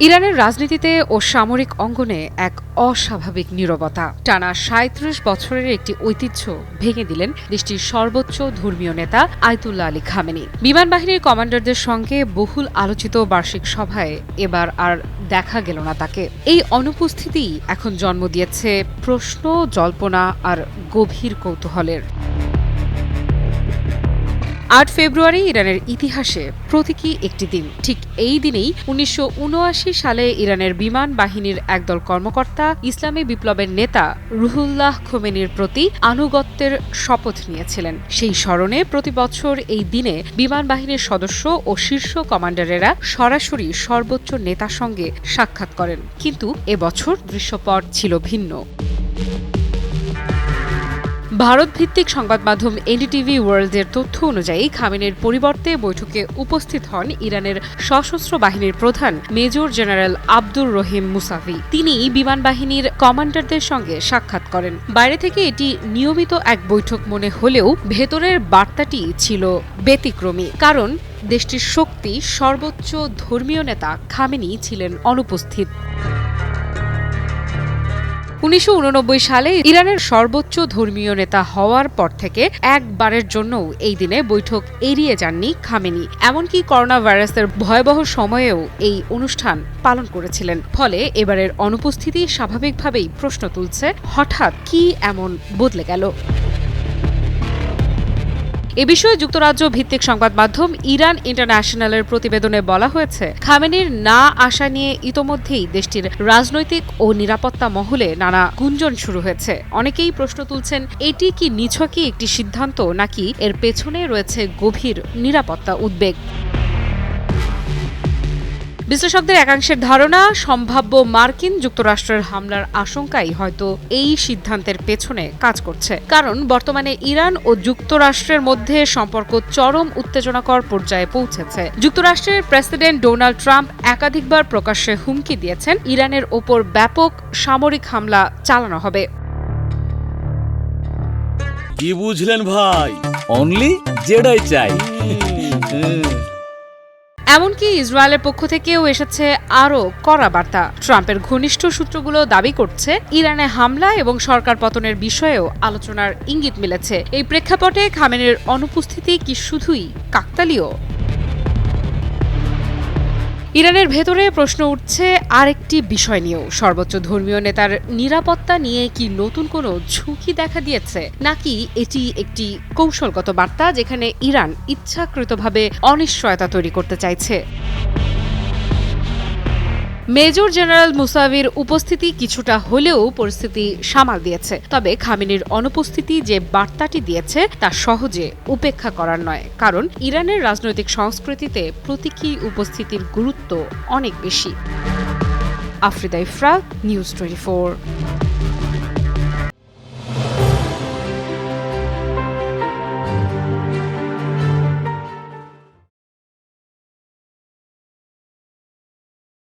ইরানের রাজনীতিতে ও সামরিক অঙ্গনে এক অস্বাভাবিক নীরবতা। টানা ৩৭ বছরের একটি ঐতিহ্য ভেঙে দিলেন দেশটির সর্বোচ্চ ধর্মীয় নেতা আয়াতুল্লাহ আলী খামেনি। বিমান বাহিনীর কমান্ডারদের সঙ্গে বহুল আলোচিত বার্ষিক সভায় এবার আর দেখা গেল না তাকে। এই অনুপস্থিতি এখন জন্ম দিয়েছে প্রশ্ন, জল্পনা আর গভীর কৌতূহলের। ৮ ফেব্রুয়ারি ইরানের ইতিহাসে প্রতীকী একটি দিন। ঠিক এই দিনেই ১৯৭৯ সালে ইরানের বিমান বাহিনীর একদল কর্মকর্তা ইসলামী বিপ্লবের নেতা রুহুল্লাহ খোমেনির প্রতি আনুগত্যের শপথ নিয়েছিলেন। সেই স্মরণে প্রতি বছর এই দিনে বিমান বাহিনীর সদস্য ও শীর্ষ কমান্ডারেরা সরাসরি সর্বোচ্চ নেতার সঙ্গে সাক্ষাৎ করেন। কিন্তু এবছর দৃশ্যপট ছিল ভিন্ন। ভারত ভিত্তিক সংবাদ মাধ্যম এনডিটিভি ওয়ার্ল্ডের তথ্য অনুযায়ী খামেনির পরিবর্তে বৈঠকে উপস্থিত হন ইরানের সশস্ত্র বাহিনীর প্রধান major general Abdur Rahim Musavi. তিনি বিমান বাহিনীর কমান্ডারদের সঙ্গে সাক্ষাৎ করেন। বাইরে থেকে এটি নিয়মিত এক বৈঠক মনে হলেও ভেতরের বার্তাটি ছিল ব্যতিক্রমী, কারণ দেশটির শক্তি সর্বোচ্চ ধর্মীয় নেতা খামেনি ছিলেন অনুপস্থিত। ১৯৮৯ সালে ইরানের সর্বোচ্চ ধর্মীয় নেতা হওয়ার পর থেকে একবারের জন্যও এই দিনে বৈঠক এড়িয়ে যাননি খামেনি। এমনকি করোনা ভাইরাসের ভয়াবহ সময়েও এই অনুষ্ঠান পালন করেছিলেন। ফলে এবারের অনুপস্থিতি স্বাভাবিকভাবেই প্রশ্ন তুলছে, হঠাৎ কি এমন বদলে গেল? এ বিষয়ে যুক্তরাজ্য ভিত্তিক সংবাদ মাধ্যম ইরান ইন্টারন্যাশনালের প্রতিবেদনে বলা হয়েছে, খামেনির না আসা নিয়ে ইতোমধ্যেই দেশটির রাজনৈতিক ও নিরাপত্তা মহলে নানা গুঞ্জন শুরু হয়েছে। অনেকেই প্রশ্ন তুলছেন, এটি কি নিছকই একটি সিদ্ধান্ত, নাকি এর পেছনে রয়েছে গভীর নিরাপত্তা উদ্বেগ? বিশ্লেষকদের একাংশের ধারণা, সম্ভাব্য মার্কিন যুক্তরাষ্ট্রের হামলার আশঙ্কাই হয়তো এই সিদ্ধান্তের পেছনে কাজ করছে। কারণ বর্তমানে ইরান ও যুক্তরাষ্ট্রের মধ্যে সম্পর্ক চরম উত্তেজনাকর পর্যায়ে পৌঁছেছে। যুক্তরাষ্ট্রের প্রেসিডেন্ট ডোনাল্ড ট্রাম্প একাধিকবার প্রকাশ্যে হুমকি দিয়েছেন, ইরানের ওপর ব্যাপক সামরিক হামলা চালানো হবে। কি বুঝলেন ভাই? অনলি জেডাই চাই। এমনকি ইসরায়েলের পক্ষ থেকেও এসেছে আরও কড়া বার্তা। ট্রাম্পের ঘনিষ্ঠ সূত্রগুলো দাবি করছে, ইরানে হামলা এবং সরকার পতনের বিষয়েও আলোচনার ইঙ্গিত মিলেছে। এই প্রেক্ষাপটে খামেনির অনুপস্থিতি কি শুধুই কাকতালীয়? ইরানের ভেতরে প্রশ্ন উঠছে আরেকটি বিষয় নিয়েও। সর্বোচ্চ ধর্মীয় নেতার নিরাপত্তা নিয়ে কি নতুন কোনো ঝুঁকি দেখা দিয়েছে, নাকি এটি একটি কৌশলগত বার্তা যেখানে ইরান ইচ্ছাকৃতভাবে অনিশ্চয়তা তৈরি করতে চাইছে? মেজর জেনারেল মুসাভির উপস্থিতি কিছুটা হলেও পরিস্থিতি সামাল দিয়েছে। তবে খামেনির অনুপস্থিতি যে বার্তাটি দিয়েছে তা সহজে উপেক্ষা করার নয়, কারণ ইরানের রাজনৈতিক সংস্কৃতিতে প্রতীকী উপস্থিতির গুরুত্ব অনেক বেশি। আফ্রিদা ইফরা, নিউজ 24।